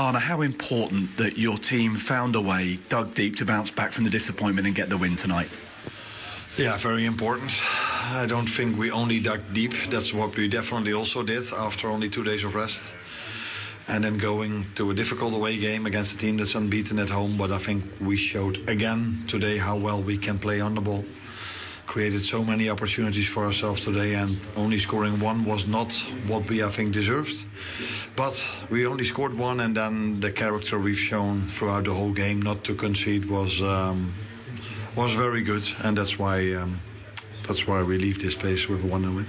Arne, how important that your team found a way, dug deep to bounce back from the disappointment and get the win tonight? Yeah, very important. I don't think we only dug deep. That's what we definitely also did after only 2 days of rest. And then going to a difficult away game against a team that's unbeaten at home. But I think we showed again today how well we can play on the ball. Created so many opportunities for ourselves today, and only scoring one was not what we, I think, deserved. But we only scored one, and then the character we've shown throughout the whole game not to concede was very good, and that's why we leave this place with a 1-0 win.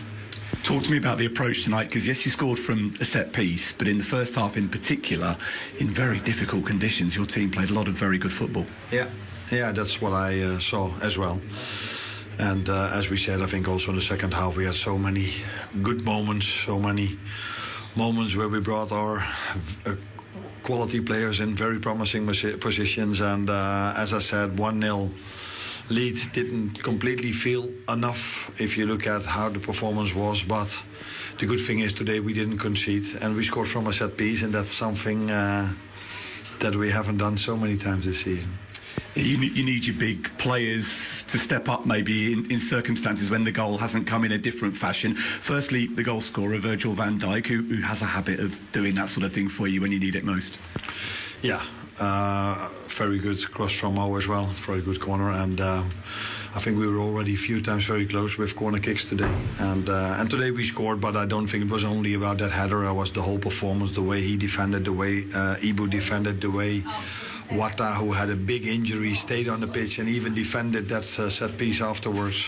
Talk to me about the approach tonight, because yes, you scored from a set piece, but in the first half in particular, in very difficult conditions, your team played a lot of very good football. Yeah, that's what I saw as well. And as we said, I think also in the second half we had so many good moments, so many moments where we brought our quality players in very promising positions. And as I said, 1-0 lead didn't completely feel enough if you look at how the performance was. But the good thing is today we didn't concede and we scored from a set piece, and that's something that we haven't done so many times this season. You need your big players to step up maybe in circumstances when the goal hasn't come in a different fashion. Firstly, the goal scorer, Virgil van Dijk, who has a habit of doing that sort of thing for you when you need it most. Yeah, very good cross from Mo as well, very good corner. And I think we were already a few times very close with corner kicks today. And today we scored, but I don't think it was only about that header. It was the whole performance, the way he defended, the way Ibu defended, the way Wata, who had a big injury, stayed on the pitch and even defended that set piece afterwards.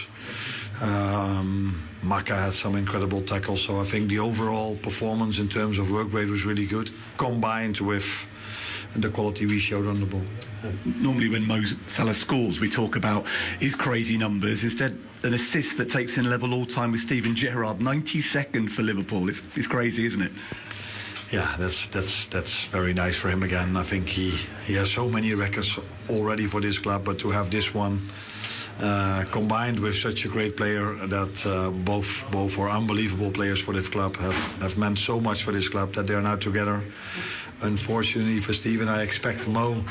Maka had some incredible tackles, so I think the overall performance in terms of work rate was really good, combined with the quality we showed on the ball. Normally when Mo Salah scores, we talk about his crazy numbers. Instead, an assist that takes in level all-time with Steven Gerrard, 92nd for Liverpool. It's crazy, isn't it? Yeah, that's very nice for him again. I think he has so many records already for this club, but to have this one combined with such a great player that both are unbelievable players for this club, have meant so much for this club that they are now together. Unfortunately for Steven, I expect Mo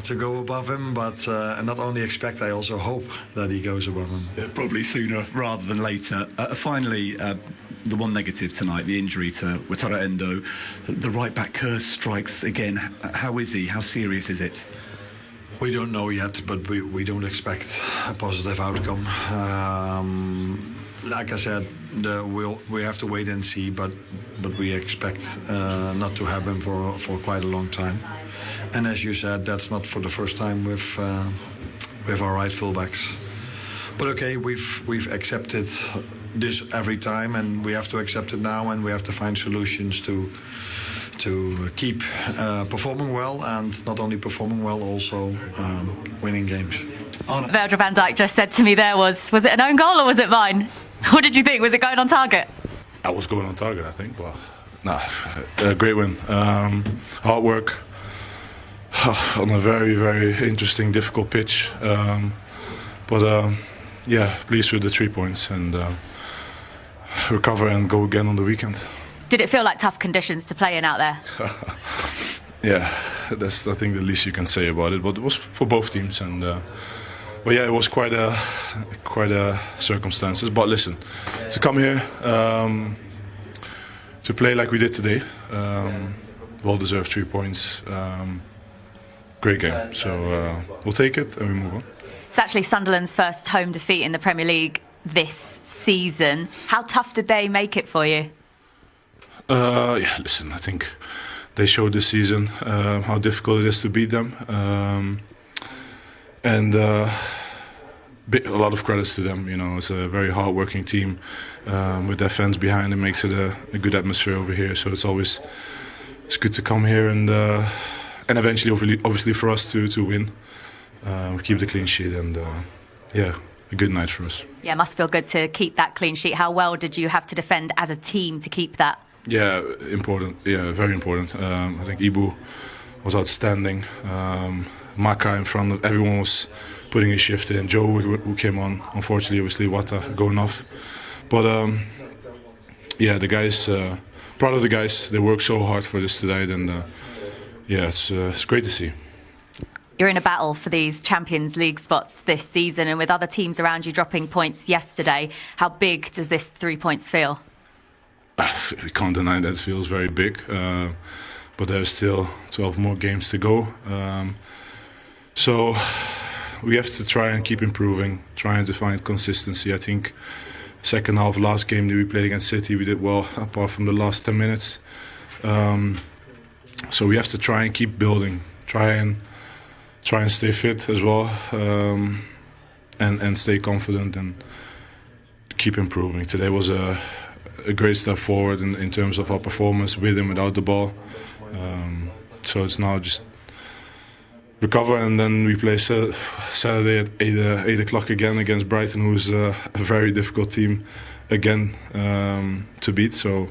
to go above him, but not only expect, I also hope that he goes above him. Yeah, probably sooner rather than later. Finally, the one negative tonight, the injury to Wataru Endo. The right-back curse strikes again. How is he? How serious is it? We don't know yet, but we don't expect a positive outcome. Like I said, we have to wait and see, but we expect not to have him for quite a long time. And as you said, that's not for the first time with our right fullbacks. But okay, we've accepted this every time, and we have to accept it now, and we have to find solutions to keep performing well, and not only performing well, also winning games. Virgil van Dijk just said to me there was it an own goal or was it mine? What did you think? Was it going on target? I was going on target, I think, but a great win. Hard work on a very, very interesting, difficult pitch. Yeah, pleased with the 3 points and recover and go again on the weekend. Did it feel like tough conditions to play in out there? Yeah, that's I think the least you can say about it. But it was for both teams, and but yeah, it was quite a circumstances. But listen, to come here to play like we did today, well deserved 3 points. Great game, so we'll take it and we move on. It's actually Sunderland's first home defeat in the Premier League this season. How tough did they make it for you? Yeah, listen, I think they showed this season how difficult it is to beat them. And a lot of credits to them. You know, it's a very hard-working team with their fans behind. It makes it a good atmosphere over here. So it's good to come here and eventually, obviously, for us to win. Keep the clean sheet and yeah, a good night for us. Yeah, it must feel good to keep that clean sheet. How well did you have to defend as a team to keep that? Yeah, important. Yeah, very important. I think Ibu was outstanding. Maka in front, everyone was putting his shift in. Joe, who came on, unfortunately, obviously Wata going off. But yeah, the guys proud of the guys. They worked so hard for this tonight, and yeah, it's great to see. You're in a battle for these Champions League spots this season, and with other teams around you dropping points yesterday, how big does this 3 points feel? We can't deny that it feels very big, but there's still 12 more games to go. So we have to try and keep improving, trying to find consistency. I think second half last game that we played against City, we did well apart from the last 10 minutes. So we have to try and keep building, try and stay fit as well, and stay confident and keep improving. Today was a great step forward in terms of our performance with and without the ball. So it's now just recover, and then we play Saturday at 8 o'clock again against Brighton, who's a very difficult team again to beat. So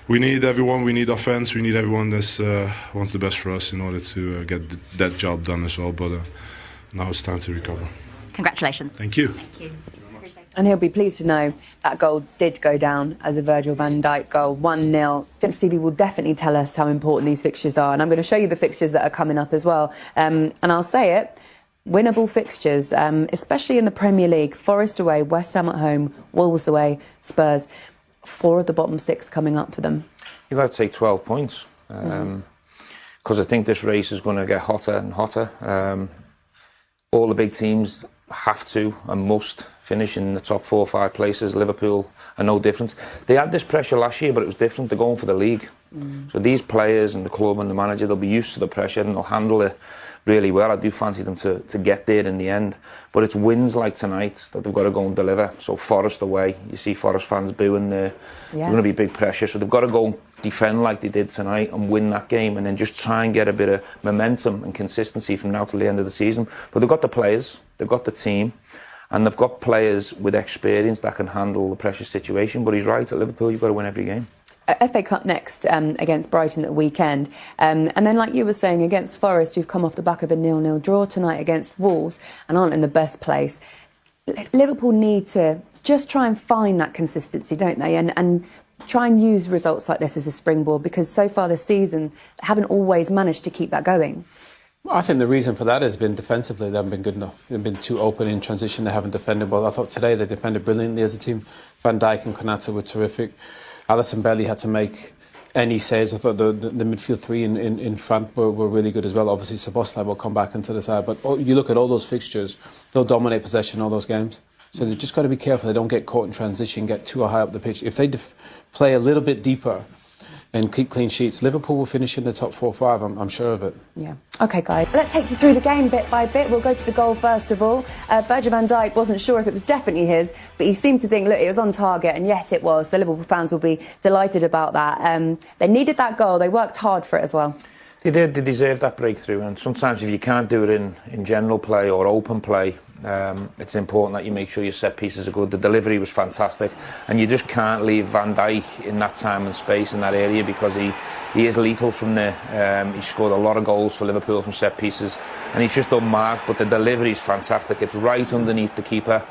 we need everyone, we need our fans, we need everyone that wants the best for us in order to get that job done as well. But now it's time to recover. Congratulations. Thank you. Thank you. And he'll be pleased to know that goal did go down as a Virgil van Dijk goal, 1-0. Stevie will definitely tell us how important these fixtures are. And I'm going to show you the fixtures that are coming up as well. And I'll say it, winnable fixtures, especially in the Premier League. Forest away, West Ham at home, Wolves away, Spurs. 4 of the bottom 6 coming up for them. You've got to take 12 points. Because I think this race is going to get hotter and hotter. All the big teams have to and must finish in the top 4 or 5 places. Liverpool are no different. They had this pressure last year, but it was different. They're going for the league. So these players and the club and the manager, they'll be used to the pressure and they'll handle it really well. I do fancy them to get there in the end. But it's wins like tonight that they've got to go and deliver. So Forest away, you see Forest fans booing there. There's going to be big pressure. So they've got to go and defend like they did tonight and win that game, and then just try and get a bit of momentum and consistency from now till the end of the season. But they've got the players, they've got the team, and they've got players with experience that can handle the pressure situation. But he's right, at Liverpool you've got to win every game. FA Cup next against Brighton at the weekend. And then, like you were saying, against Forest, who've come off the back of a 0-0 draw tonight against Wolves and aren't in the best place. Liverpool need to just try and find that consistency, don't they? And try and use results like this as a springboard, because so far this season, they haven't always managed to keep that going. Well, I think the reason for that has been defensively. They haven't been good enough. They've been too open in transition. They haven't defended well. I thought today they defended brilliantly as a team. Van Dijk and Konate were terrific. Alisson barely had to make any saves. I thought the midfield 3 in front were really good as well. Obviously, Szoboszlai will come back into the side. But you look at all those fixtures, they'll dominate possession in all those games. So they've just got to be careful they don't get caught in transition, get too high up the pitch. If they play a little bit deeper and keep clean sheets, Liverpool will finish in the top 4 or 5, I'm sure of it. Yeah. OK, guys, let's take you through the game bit by bit. We'll go to the goal first of all. Virgil van Dijk wasn't sure if it was definitely his, but he seemed to think, look, it was on target, and yes, it was. So Liverpool fans will be delighted about that. They needed that goal. They worked hard for it as well. They did. They deserved that breakthrough. And sometimes if you can't do it in general play or open play, it's important that you make sure your set pieces are good. The delivery was fantastic, and you just can't leave Van Dijk in that time and space in that area, because he is lethal from there. He scored a lot of goals for Liverpool from set pieces, and he's just unmarked, but the delivery is fantastic. It's right underneath the keeper.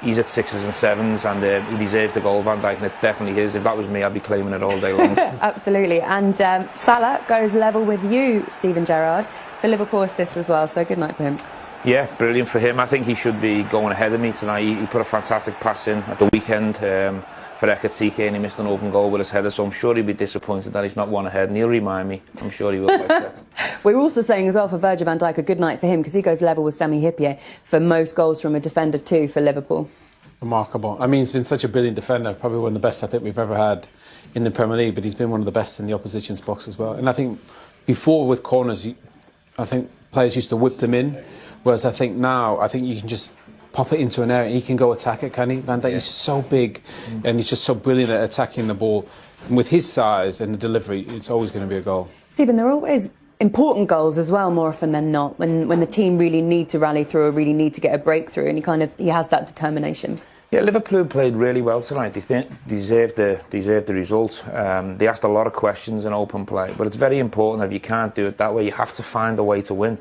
He's at 6s and 7s, and he deserves the goal, Van Dijk, and it definitely is. If that was me, I'd be claiming it all day long. Absolutely. And Salah goes level with you, Steven Gerrard, for Liverpool assists as well, so good night for him. Yeah, brilliant for him. I think he should be going ahead of me tonight. He put a fantastic pass in at the weekend for Ekatike, and he missed an open goal with his header, so I'm sure he'll be disappointed that he's not one ahead, and he'll remind me. I'm sure he will. We're also saying as well for Virgil van Dijk, a good night for him, because he goes level with Sami Hyypiä for most goals from a defender too for Liverpool. Remarkable. I mean, he's been such a brilliant defender, probably one of the best I think we've ever had in the Premier League, but he's been one of the best in the opposition's box as well. And I think before with corners, I think players used to whip them in, whereas I think now, I think you can just pop it into an area and he can go attack it, can he? Van Dijk is so big and he's just so brilliant at attacking the ball. And with his size and the delivery, it's always going to be a goal. Stephen, there are always important goals as well, more often than not, when the team really need to rally through or really need to get a breakthrough, and he has that determination. Yeah, Liverpool played really well tonight. They deserved the result. They asked a lot of questions in open play, but it's very important that if you can't do it that way, you have to find a way to win.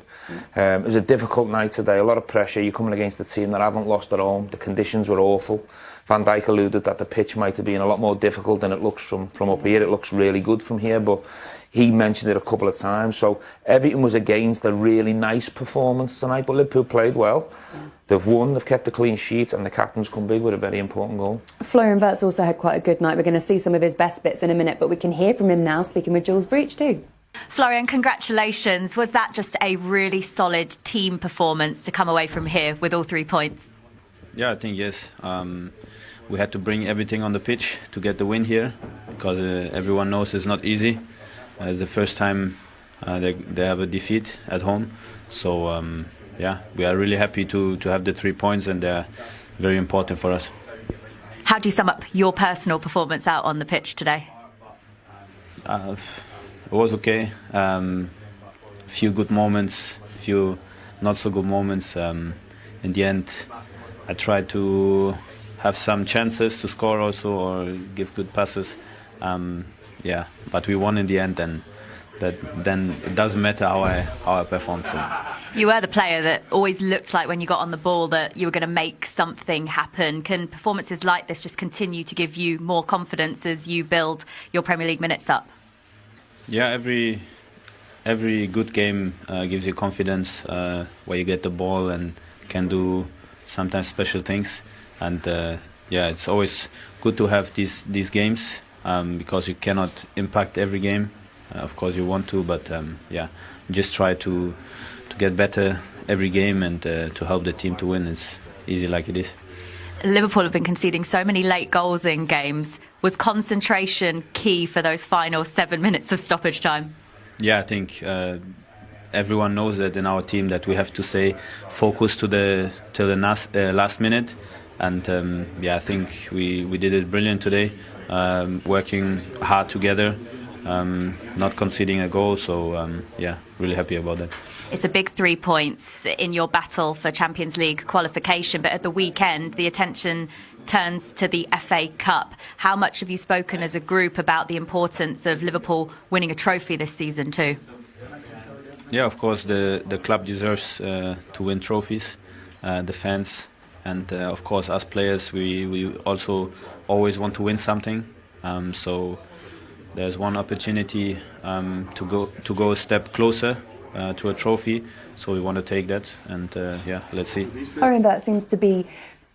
It was a difficult night today, a lot of pressure. You're coming against a team that haven't lost at home. The conditions were awful. Van Dijk alluded that the pitch might have been a lot more difficult than it looks from up here. It looks really good from here, but he mentioned it a couple of times. So everything was against a really nice performance tonight, but Liverpool played well. They've won, they've kept the clean sheet, and the captain's come big with a very important goal. Florian Wirtz also had quite a good night. We're going to see some of his best bits in a minute, but we can hear from him now, speaking with Jules Breach too. Florian, congratulations. Was that just a really solid team performance to come away from here with all 3 points? Yeah, I think yes. We had to bring everything on the pitch to get the win here, because everyone knows it's not easy. It's the first time they have a defeat at home. So, yeah, we are really happy to have the 3 points, and they're very important for us. How do you sum up your personal performance out on the pitch today? It was okay. A few good moments, a few not so good moments. In the end, I tried to have some chances to score also, or give good passes. Yeah, but we won in the end, and then it doesn't matter how I performed. So. You were the player that always looked like when you got on the ball that you were going to make something happen. Can performances like this just continue to give you more confidence as you build your Premier League minutes up? Yeah, every good game gives you confidence, where you get the ball and can do sometimes special things. And yeah, it's always good to have these games, because you cannot impact every game. Of course you want to, but yeah, just try to get better every game, and to help the team to win. It's easy like it is. Liverpool have been conceding so many late goals in games. Was concentration key for those final 7 minutes of stoppage time? Yeah, I think everyone knows that in our team, that we have to stay focused till the last minute. And yeah, I think we did it brilliant today, working hard together, not conceding a goal. So yeah, really happy about that. It's a big 3 points in your battle for Champions League qualification, but at the weekend the attention turns to the FA Cup. How much have you spoken as a group about the importance of Liverpool winning a trophy this season too? Yeah, of course the club deserves to win trophies, the fans, and of course us players, we also always want to win something. So there's one opportunity to go a step closer to a trophy, so we want to take that, and yeah, let's see. Florian Wirtz seems to be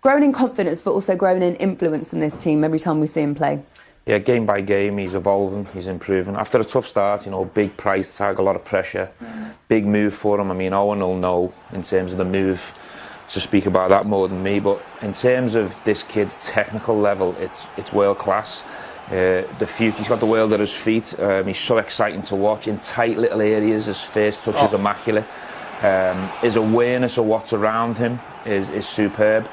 growing in confidence, but also growing in influence in this team every time we see him play. Yeah, game by game, he's evolving, he's improving. After a tough start, big price tag, a lot of pressure, big move for him. I mean, Owen will know in terms of the move to speak about that more than me, but in terms of this kid's technical level, it's world class. The future, he's got the world at his feet. He's so exciting to watch in tight little areas. His first touch is immaculate. His awareness of what's around him is superb.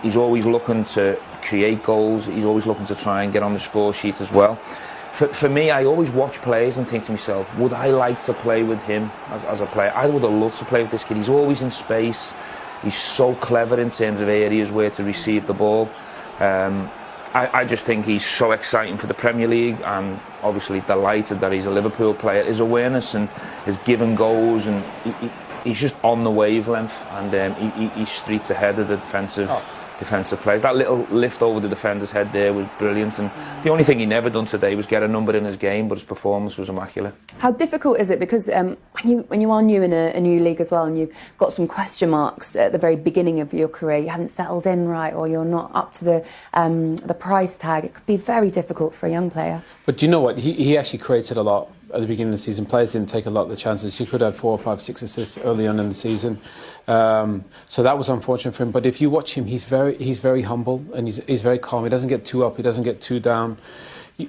He's always looking to create goals. He's always looking to try and get on the score sheet as well. For me, I always watch players and think to myself, would I like to play with him as a player? I would have loved to play with this kid. He's always in space. He's so clever in terms of areas where to receive the ball. I just think he's so exciting for the Premier League, and obviously delighted that he's a Liverpool player. His awareness and his given goals, and he's just on the wavelength, and he streets ahead of the defensive players. That little lift over the defender's head there was brilliant, and the only thing he never done today was get a number in his game, but his performance was immaculate. How difficult is it? Because when you are new in a new league as well, and you've got some question marks at the very beginning of your career, you haven't settled in right, or you're not up to the price tag, it could be very difficult for a young player. But you know what? He actually created a lot at the beginning of the season. Players didn't take a lot of the chances. He could have 4, 5, 6 assists early on in the season. So that was unfortunate for him. But if you watch him, he's very humble, and he's very calm. He doesn't get too up. He doesn't get too down.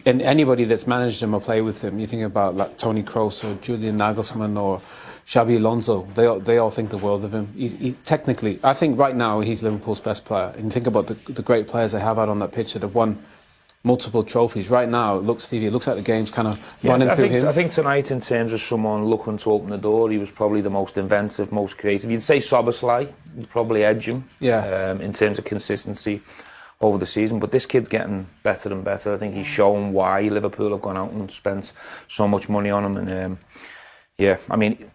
And anybody that's managed him or played with him, you think about like Toni Kroos or Julian Nagelsmann or Xabi Alonso, they all think the world of him. He technically, I think right now he's Liverpool's best player. And you think about the great players they have out on that pitch that have won multiple trophies. Right now, it looks like the game's kind of running through him. I think tonight, in terms of someone looking to open the door, he was probably the most inventive, most creative. You'd say Szoboszlai would probably edge him in terms of consistency over the season, but this kid's getting better and better. I think he's shown why Liverpool have gone out and spent so much money on him. And I mean,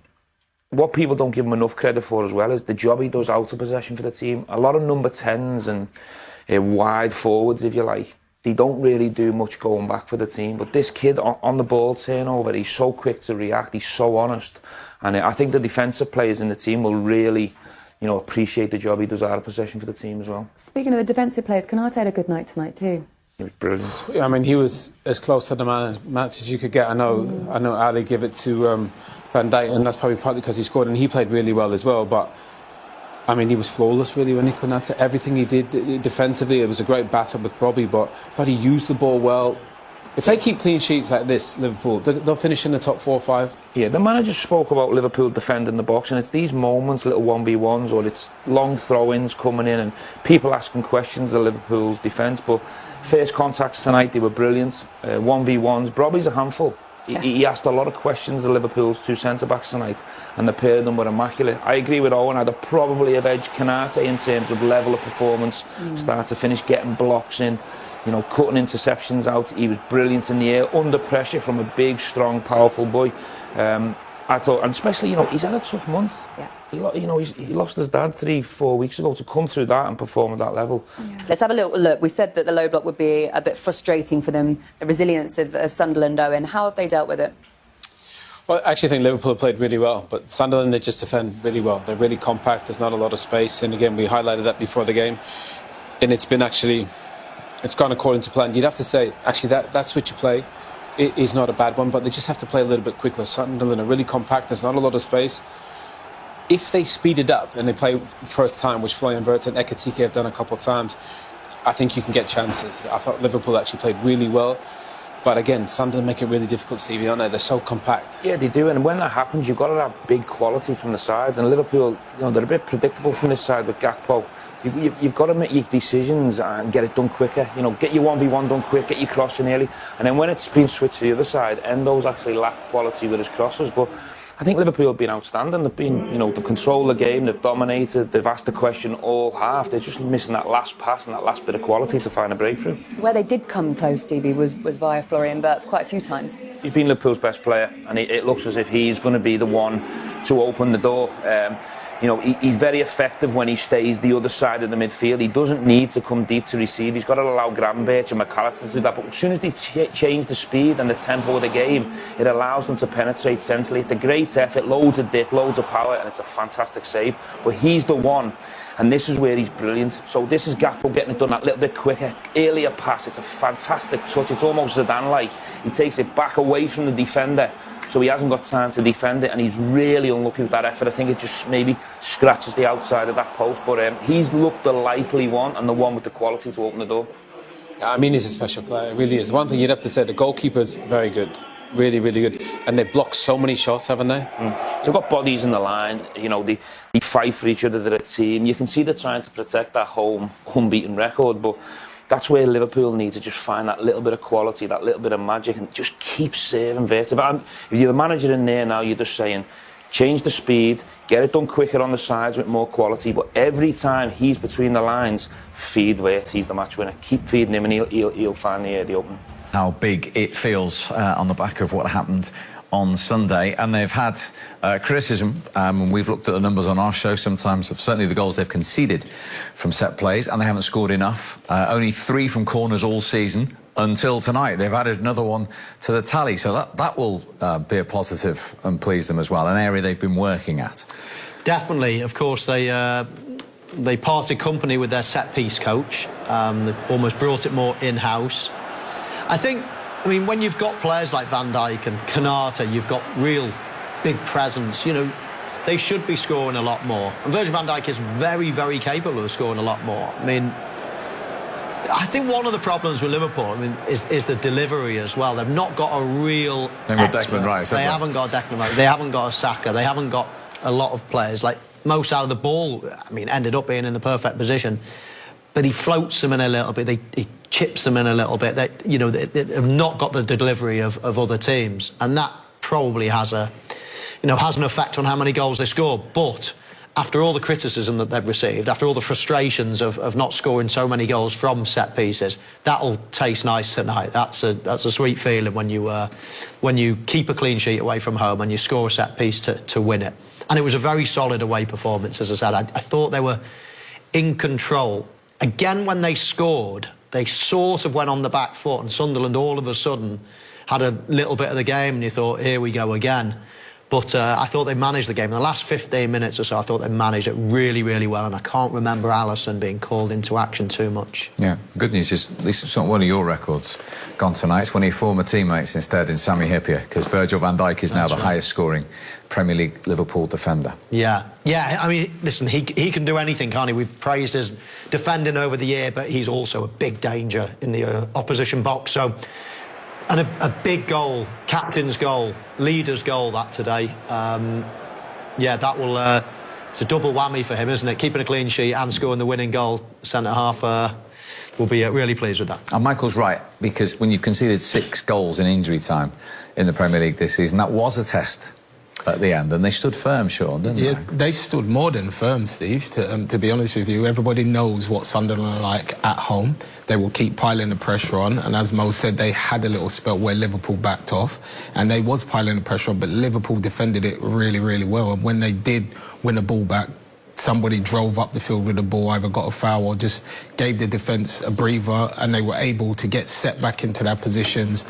what people don't give him enough credit for as well is the job he does out of possession for the team. A lot of number 10s and wide forwards, if you like, they don't really do much going back for the team. But this kid on the ball turnover, he's so quick to react, he's so honest. And I think the defensive players in the team will really, appreciate the job he does out of possession for the team as well. Speaking of the defensive players, Konate had a good night tonight too. He was brilliant. I mean, he was as close to the man match as you could get. I know Ali gave it to Van Dijk, and that's probably partly because he scored, and he played really well as well. But I mean, he was flawless really when he couldn't answer everything he did defensively. It was a great battle with Bobby, but I thought he used the ball well. If they keep clean sheets like this, Liverpool, they'll finish in the top 4 or 5. Yeah, the manager spoke about Liverpool defending the box, and it's these moments, little 1v1s, or it's long throw-ins coming in, and people asking questions of Liverpool's defence. But first contacts tonight, they were brilliant. 1v1s, Bobby's a handful. He asked a lot of questions of Liverpool's 2 centre-backs tonight, and the pair of them were immaculate. I agree with Owen, I'd probably have edged Konate in terms of level of performance, start to finish, getting blocks in, cutting interceptions out. He was brilliant in the air, under pressure from a big, strong, powerful boy. I thought, and especially, he's had a tough month. Yeah. He lost his dad 3-4 weeks ago. To come through that and perform at that level. Yeah. Let's have a little look. We said that the low block would be a bit frustrating for them. The resilience of Sunderland, Owen. How have they dealt with it? Well, I actually think Liverpool played really well, but Sunderland, they just defend really well. They're really compact. There's not a lot of space, and again, we highlighted that before the game, and it's gone according to plan. You'd have to say, actually, that switch of play is not a bad one, but they just have to play a little bit quicker. Sunderland are really compact. There's not a lot of space. If they speed it up and they play first time, which Florian Wirtz and Ekitike have done a couple of times, I think you can get chances. I thought Liverpool actually played really well. But again, Sunderland make it really difficult, Stevie, aren't they? They're so compact. Yeah, they do. And when that happens, you've got to have big quality from the sides. And Liverpool, they're a bit predictable from this side with Gakpo. You've got to make your decisions and get it done quicker. Get your 1v1 done quick, get your crossing early. And then when it's been switched to the other side, Endo's actually lacked quality with his crosses. But I think Liverpool have been outstanding. They've been, they've controlled the game, they've dominated, they've asked the question all half. They're just missing that last pass and that last bit of quality to find a breakthrough. Where they did come close, Stevie, was via Florian Wirtz quite a few times. He's been Liverpool's best player, and it looks as if he's going to be the one to open the door. He's very effective when he stays the other side of the midfield. He doesn't need to come deep to receive. He's got to allow Gravenberch and McAllister to do that. But as soon as they change the speed and the tempo of the game, it allows them to penetrate centrally. It's a great effort, loads of dip, loads of power, and it's a fantastic save. But he's the one, and this is where he's brilliant. So this is Gakpo getting it done that little bit quicker, earlier pass. It's a fantastic touch. It's almost Zidane-like. He takes it back away from the defender, so he hasn't got time to defend it, and he's really unlucky with that effort. I think it just maybe scratches the outside of that post, but he's looked the likely one and the one with the quality to open the door. Yeah, I mean, he's a special player, it really is. One thing you'd have to say, the goalkeeper's very good, really, really good, and they've blocked so many shots, haven't they? They've got bodies in the line, they fight for each other, they're a team. You can see they're trying to protect that home unbeaten record, but that's where Liverpool need to just find that little bit of quality, that little bit of magic, and just keep serving Wirtz. If you're the manager in there now, you're just saying, change the speed, get it done quicker on the sides with more quality, but every time he's between the lines, feed Wirtz, he's the match winner. Keep feeding him and he'll find the opening. How big it feels on the back of what happened on Sunday, and they've had criticism, and we've looked at the numbers on our show sometimes of certainly the goals they've conceded from set plays, and they haven't scored enough. Only 3 from corners all season until tonight. They've added another one to the tally, so that will be a positive and please them as well, an area they've been working at. Definitely. Of course, they parted company with their set-piece coach. They've almost brought it more in-house. I mean, when you've got players like Van Dijk and Konate, you've got real big presence. They should be scoring a lot more. And Virgil van Dijk is very, very capable of scoring a lot more. I mean, I think one of the problems with Liverpool, is the delivery as well. They've not got a real Declan Rice. They haven't got Declan Rice. They haven't got a Saka. They haven't got a lot of players. Like, most out of the ball, ended up being in the perfect position. but he floats them in a little bit. He chips them in a little bit. They have not got the delivery of other teams, and that probably has an effect on how many goals they score. But after all the criticism that they've received, after all the frustrations of not scoring so many goals from set pieces, that'll taste nice tonight. That's a sweet feeling when you keep a clean sheet away from home and you score a set piece to win it. And it was a very solid away performance, as I said. I thought they were in control. Again, when they scored, they sort of went on the back foot, and Sunderland all of a sudden had a little bit of the game, and you thought, here we go again. But I thought they managed the game. In the last 15 minutes or so, I thought they managed it really, really well, and I can't remember Alisson being called into action too much. Yeah, good news is at least it's not one of your records gone tonight. It's one of your former teammates instead in Sami Hyypiä, because Virgil van Dijk is now the highest scoring Premier League Liverpool defender. Yeah, I mean, listen, he can do anything, can't he? We've praised his defending over the year, but he's also a big danger in the opposition box, so... And a big goal, captain's goal, leader's goal, that today. Yeah, that will... it's a double whammy for him, isn't it? Keeping a clean sheet and scoring the winning goal. Centre-half will be really pleased with that. And Michael's right, because when you've conceded 6 goals in injury time in the Premier League this season, that was a test at the end, and they stood firm, Sean, didn't they? Yeah, they stood more than firm, Steve, to be honest with you. Everybody knows what Sunderland are like at home. They will keep piling the pressure on, and as Mo said, they had a little spell where Liverpool backed off, and they was piling the pressure on, but Liverpool defended it really, really well, and when they did win the ball back, somebody drove up the field with the ball, either got a foul or just gave the defence a breather, and they were able to get set back into their positions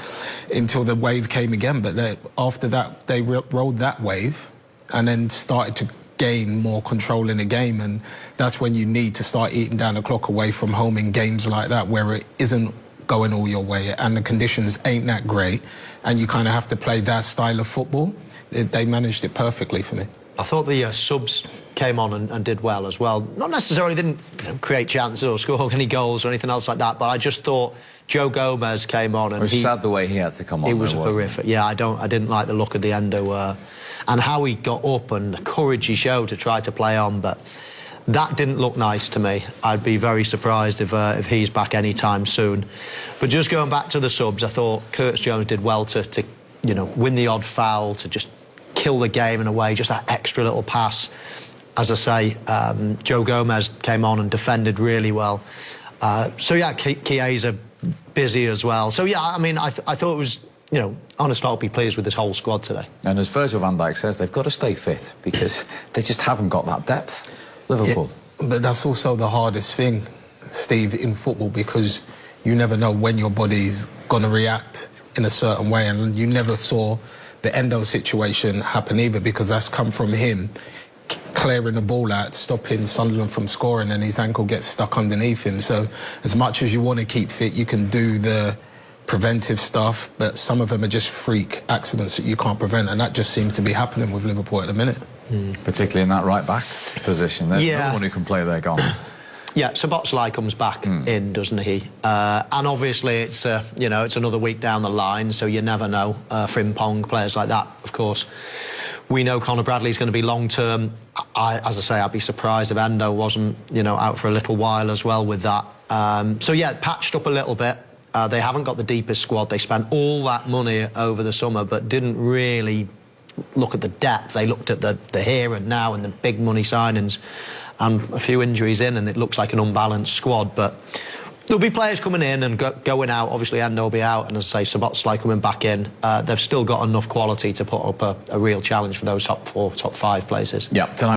until the wave came again. But after that, they rode that wave and then started to gain more control in the game, and that's when you need to start eating down the clock away from home in games like that, where it isn't going all your way and the conditions ain't that great, and you kind of have to play that style of football. They managed it perfectly for me. I thought the subs came on and did well as well. Not necessarily didn't create chances or score any goals or anything else like that, but I just thought Joe Gomez came on and it was sad the way he had to come on. He was horrific. Yeah, I didn't like the look of the endo and how he got up and the courage he showed to try to play on, but that didn't look nice to me. I'd be very surprised if he's back anytime soon. But just going back to the subs, I thought Curtis Jones did well to win the odd foul, to just kill the game in a way, just that extra little pass. As I say, Joe Gomez came on and defended really well. So yeah, Chiesa busy as well. So yeah, I mean, I thought it was, Arne Slot will be pleased with this whole squad today. And as Virgil van Dijk says, they've got to stay fit because they just haven't got that depth, Liverpool. Yeah, but that's also the hardest thing, Steve, in football, because you never know when your body's going to react in a certain way, and you never saw the Endo situation happen either, because that's come from him clearing the ball out, stopping Sunderland from scoring, and his ankle gets stuck underneath him. So as much as you want to keep fit, you can do the preventive stuff, but some of them are just freak accidents that you can't prevent, and that just seems to be happening with Liverpool at the minute. Particularly in that right-back position. There's no one who can play there, gone. Yeah, Szoboszlai comes back in, doesn't he? And obviously it's it's another week down the line, so you never know. Frimpong, players like that, of course. We know Conor Bradley's going to be long-term. As I say, I'd be surprised if Endo wasn't, out for a little while as well with that. So yeah, patched up a little bit. They haven't got the deepest squad. They spent all that money over the summer, but didn't really look at the depth. They looked at the here and now and the big money signings, and a few injuries in, and it looks like an unbalanced squad. But there'll be players coming in and going out. Obviously, Endo will be out, and as I say, Szoboszlai coming back in. They've still got enough quality to put up a real challenge for those top 4, top 5 places. Yeah, tonight.